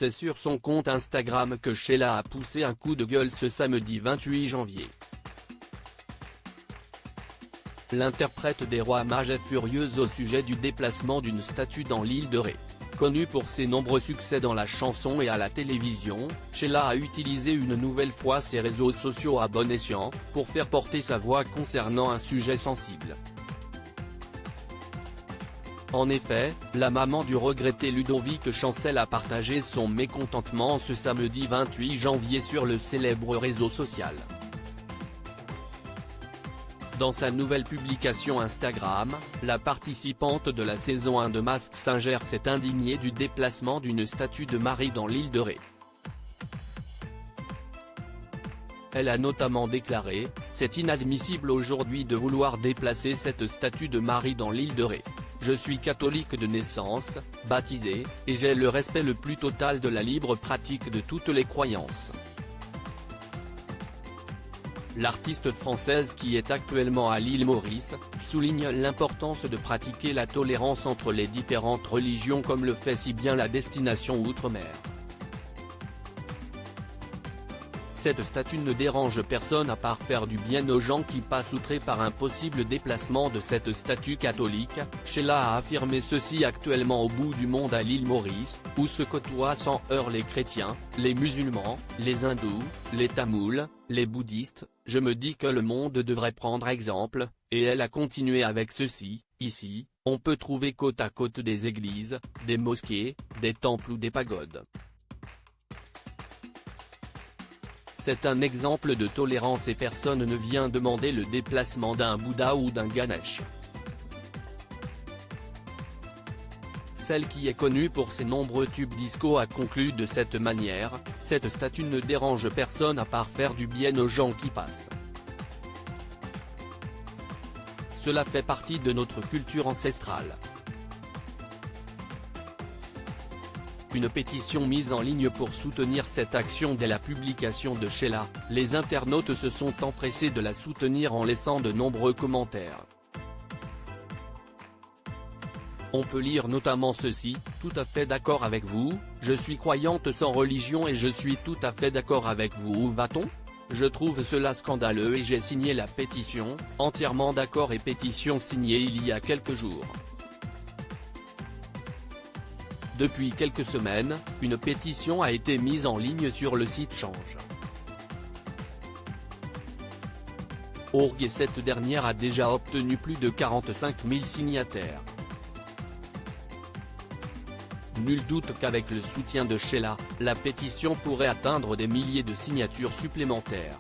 C'est sur son compte Instagram que Sheila a poussé un coup de gueule ce samedi 28 janvier. L'interprète des Rois Mages est furieuse au sujet du déplacement d'une statue dans l'île de Ré. Connue pour ses nombreux succès dans la chanson et à la télévision, Sheila a utilisé une nouvelle fois ses réseaux sociaux à bon escient, pour faire porter sa voix concernant un sujet sensible. En effet, la maman du regretté Ludovic Chancel a partagé son mécontentement ce samedi 28 janvier sur le célèbre réseau social. Dans sa nouvelle publication Instagram, la participante de la saison 1 de Masked Singer s'est indignée du déplacement d'une statue de Marie dans l'île de Ré. Elle a notamment déclaré « C'est inadmissible aujourd'hui de vouloir déplacer cette statue de Marie dans l'île de Ré. Je suis catholique de naissance, baptisée, et j'ai le respect le plus total de la libre pratique de toutes les croyances. » L'artiste française qui est actuellement à l'île Maurice, souligne l'importance de pratiquer la tolérance entre les différentes religions comme le fait si bien la destination Outre-mer. Cette statue ne dérange personne à part faire du bien aux gens qui passent outrés par un possible déplacement de cette statue catholique. Sheila a affirmé ceci actuellement au bout du monde à l'île Maurice, où se côtoient sans heurts les chrétiens, les musulmans, les hindous, les tamouls, les bouddhistes. Je me dis que le monde devrait prendre exemple, et elle a continué avec ceci, ici, on peut trouver côte à côte des églises, des mosquées, des temples ou des pagodes. C'est un exemple de tolérance et personne ne vient demander le déplacement d'un Bouddha ou d'un Ganesh. Celle qui est connue pour ses nombreux tubes disco a conclu de cette manière, cette statue ne dérange personne à part faire du bien aux gens qui passent. Cela fait partie de notre culture ancestrale. Une pétition mise en ligne pour soutenir cette action dès la publication de Sheila, les internautes se sont empressés de la soutenir en laissant de nombreux commentaires. On peut lire notamment ceci, tout à fait d'accord avec vous, je suis croyante sans religion et je suis tout à fait d'accord avec vous. Où va-t-on ? Je trouve cela scandaleux et j'ai signé la pétition, entièrement d'accord et pétition signée il y a quelques jours. Depuis quelques semaines, une pétition a été mise en ligne sur le site Change.org et cette dernière a déjà obtenu plus de 45 000 signataires. Nul doute qu'avec le soutien de Sheila, la pétition pourrait atteindre des milliers de signatures supplémentaires.